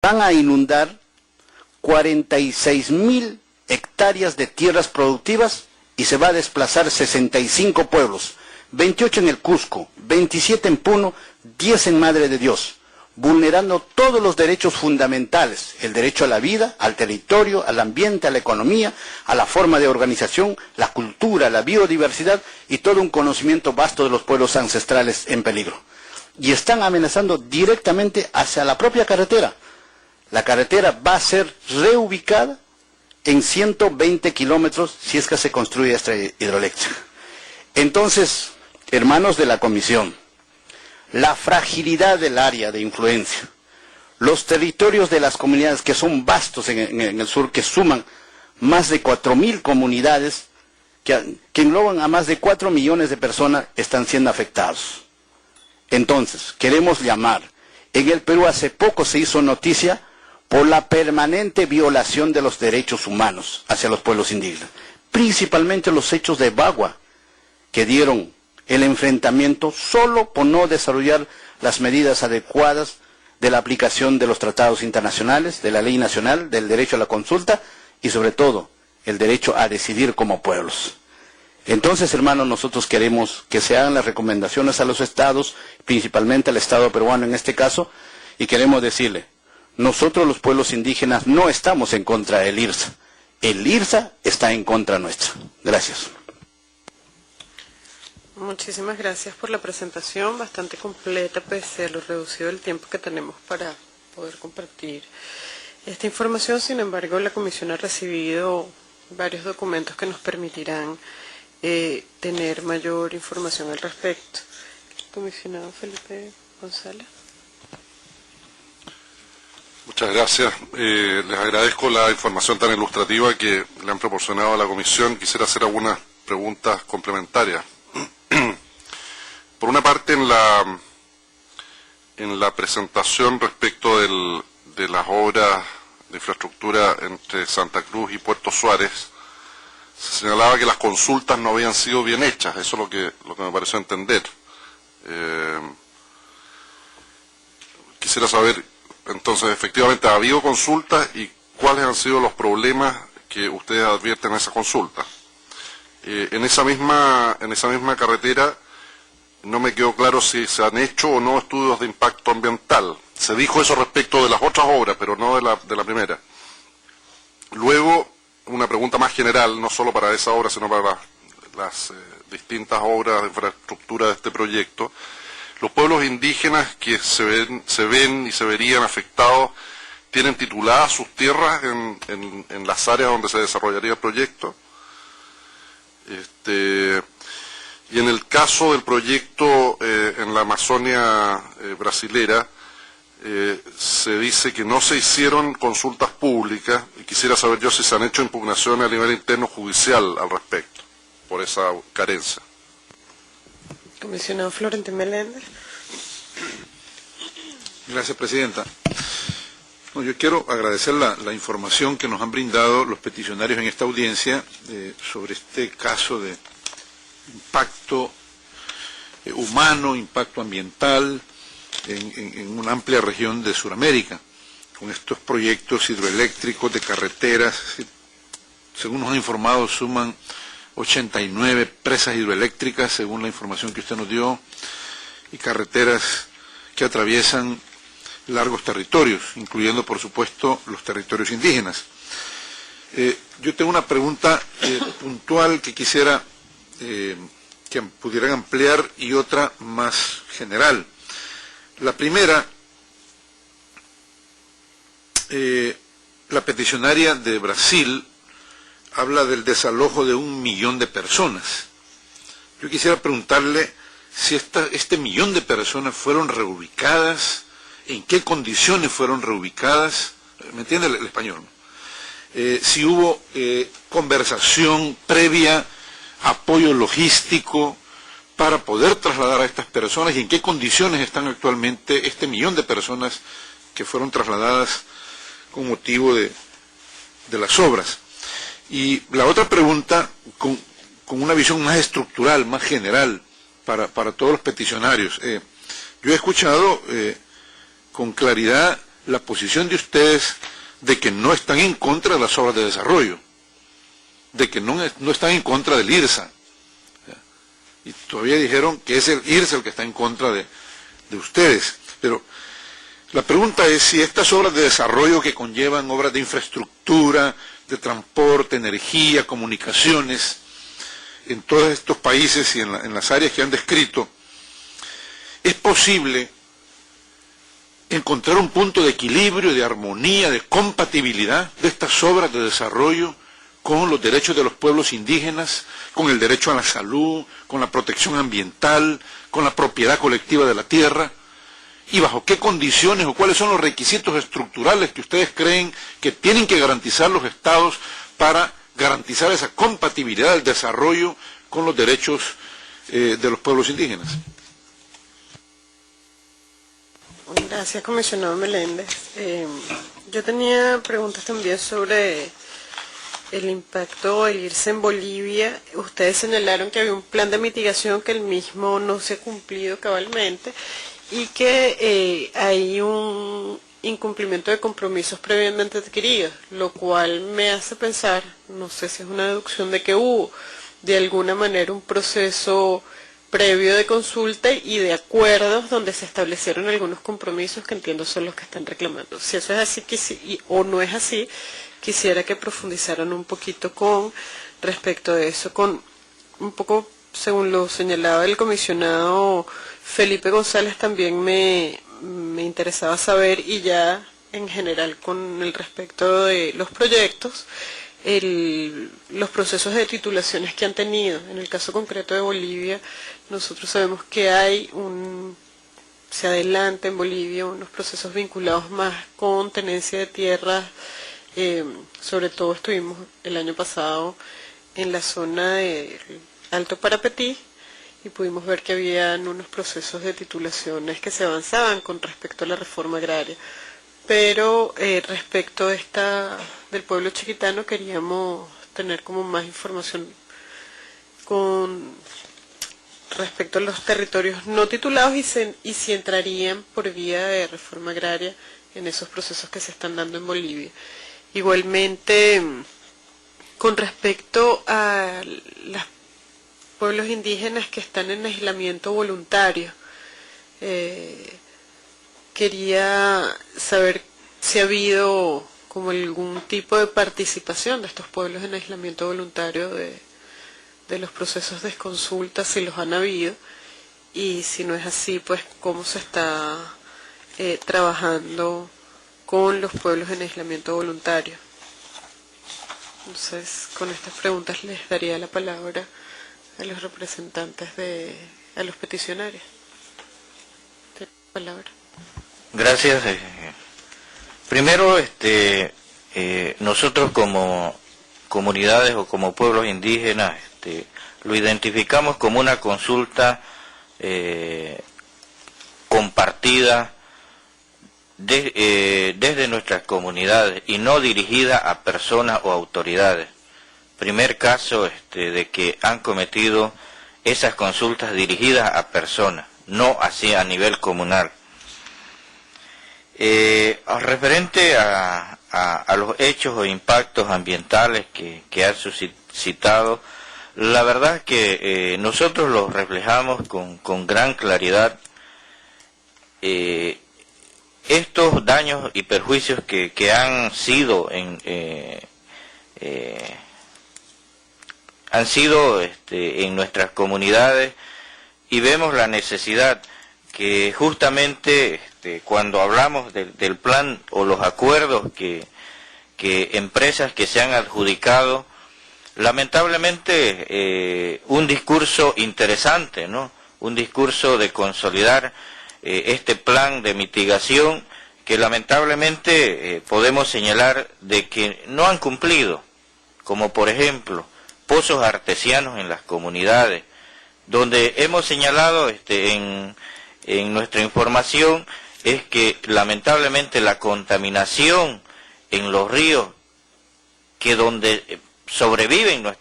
van a inundar 46.000 hectáreas de tierras productivas y se va a desplazar 65 pueblos, 28 en el Cusco, 27 en Puno, 10 en Madre de Dios, vulnerando todos los derechos fundamentales, el derecho a la vida, al territorio, al ambiente, a la economía, a la forma de organización, la cultura, la biodiversidad y todo un conocimiento vasto de los pueblos ancestrales en peligro. Y están amenazando directamente hacia la propia carretera. La carretera va a ser reubicada en 120 kilómetros si es que se construye esta hidroeléctrica. Entonces, hermanos de la Comisión, la fragilidad del área de influencia, los territorios de las comunidades que son vastos en el sur, que suman más de 4.000 comunidades, que engloban a más de 4 millones de personas, están siendo afectados. Entonces, queremos llamar, en el Perú hace poco se hizo noticia por la permanente violación de los derechos humanos hacia los pueblos indígenas, principalmente los hechos de Bagua, que dieron el enfrentamiento solo por no desarrollar las medidas adecuadas de la aplicación de los tratados internacionales, de la ley nacional, del derecho a la consulta y sobre todo el derecho a decidir como pueblos. Entonces, hermanos, nosotros queremos que se hagan las recomendaciones a los estados, principalmente al Estado peruano en este caso, y queremos decirle, nosotros los pueblos indígenas no estamos en contra del IRSA, el IRSA está en contra nuestra. Gracias. Muchísimas gracias por la presentación, bastante completa, pese a lo reducido del tiempo que tenemos para poder compartir esta información. Sin embargo, la Comisión ha recibido varios documentos que nos permitirán tener mayor información al respecto. Comisionado Felipe González. Muchas gracias. Les agradezco la información tan ilustrativa que le han proporcionado a la Comisión. Quisiera hacer algunas preguntas complementarias. Por una parte, en la presentación respecto de las obras de infraestructura entre Santa Cruz y Puerto Suárez, se señalaba que las consultas no habían sido bien hechas. Eso es lo que me pareció entender. Quisiera saber, entonces, efectivamente, ¿ha habido consultas y cuáles han sido los problemas que ustedes advierten en esa consulta? En esa misma carretera no me quedó claro si se han hecho o no estudios de impacto ambiental. Se dijo eso respecto de las otras obras, pero no de la primera. Luego, una pregunta más general, no solo para esa obra, sino para las distintas obras de infraestructura de este proyecto. Los pueblos indígenas que se ven y se verían afectados, ¿tienen tituladas sus tierras en las áreas donde se desarrollaría el proyecto? Y en el caso del proyecto en la Amazonia brasilera, se dice que no se hicieron consultas públicas, y quisiera saber yo si se han hecho impugnaciones a nivel interno judicial al respecto, por esa carencia. Comisionado Florentín Meléndez. Gracias, Presidenta. No, yo quiero agradecer la información que nos han brindado los peticionarios en esta audiencia sobre este caso de impacto humano, impacto ambiental en una amplia región de Sudamérica, con estos proyectos hidroeléctricos de carreteras. Según nos han informado, suman 89 presas hidroeléctricas, según la información que usted nos dio, y carreteras que atraviesan largos territorios, incluyendo, por supuesto, los territorios indígenas. Yo tengo una pregunta puntual que quisiera que pudieran ampliar y otra más general. La primera, la peticionaria de Brasil habla del desalojo de 1 millón de personas. Yo quisiera preguntarle si este millón de personas fueron reubicadas, en qué condiciones fueron reubicadas, ¿me entiende el español? Si hubo conversación previa, apoyo logístico para poder trasladar a estas personas y en qué condiciones están actualmente este millón de personas que fueron trasladadas con motivo de las obras. Y la otra pregunta, con una visión más estructural, más general, para todos los peticionarios. Yo he escuchado con claridad la posición de ustedes de que no están en contra de las obras de desarrollo, de que no están en contra del IRSA. Y todavía dijeron que es el IRSA el que está en contra de ustedes. Pero la pregunta es si estas obras de desarrollo que conllevan obras de infraestructura, de transporte, energía, comunicaciones, en todos estos países y en las áreas que han descrito, es posible encontrar un punto de equilibrio, de armonía, de compatibilidad de estas obras de desarrollo con los derechos de los pueblos indígenas, con el derecho a la salud, con la protección ambiental, con la propiedad colectiva de la tierra, y bajo qué condiciones o cuáles son los requisitos estructurales que ustedes creen que tienen que garantizar los estados para garantizar esa compatibilidad del desarrollo con los derechos de los pueblos indígenas. Gracias, comisionado Meléndez. Yo tenía preguntas también sobre el impacto del irse en Bolivia. Ustedes señalaron que había un plan de mitigación que el mismo no se ha cumplido cabalmente y que hay un incumplimiento de compromisos previamente adquiridos, lo cual me hace pensar, no sé si es una deducción de que hubo de alguna manera un proceso previo de consulta y de acuerdos donde se establecieron algunos compromisos que entiendo son los que están reclamando. Si eso es así o no es así, quisiera que profundizaran un poquito con respecto a eso, con un poco, según lo señalaba el comisionado Felipe González, también me interesaba saber, y ya en general con el respecto de los proyectos, los procesos de titulaciones que han tenido. En el caso concreto de Bolivia, nosotros sabemos que se adelanta en Bolivia unos procesos vinculados más con tenencia de tierras, sobre todo estuvimos el año pasado en la zona del Alto Parapetí y pudimos ver que habían unos procesos de titulaciones que se avanzaban con respecto a la reforma agraria. Pero respecto a del pueblo chiquitano queríamos tener como más información con respecto a los territorios no titulados y si entrarían por vía de reforma agraria en esos procesos que se están dando en Bolivia. Igualmente, con respecto a los pueblos indígenas que están en aislamiento voluntario, quería saber si ha habido como algún tipo de participación de estos pueblos en aislamiento voluntario de los procesos de consulta, si los han habido, y si no es así, pues cómo se está trabajando con los pueblos en aislamiento voluntario. Entonces, con estas preguntas les daría la palabra a los representantes a los peticionarios. Tienen la palabra. Gracias. Primero, nosotros como comunidades o como pueblos indígenas, lo identificamos como una consulta compartida desde nuestras comunidades y no dirigida a personas o autoridades. Primer caso de que han cometido esas consultas dirigidas a personas, no así a nivel comunal. Referente a los hechos o impactos ambientales que han suscitado, la verdad es que nosotros los reflejamos con gran claridad. Estos daños y perjuicios que han sido en nuestras comunidades, y vemos la necesidad que justamente cuando hablamos del plan o los acuerdos que empresas que se han adjudicado, lamentablemente un discurso interesante, ¿no? Un discurso de consolidar este plan de mitigación que lamentablemente podemos señalar de que no han cumplido, como por ejemplo pozos artesianos en las comunidades, donde hemos señalado en nuestra información es que lamentablemente la contaminación en los ríos que donde sobreviven nuestros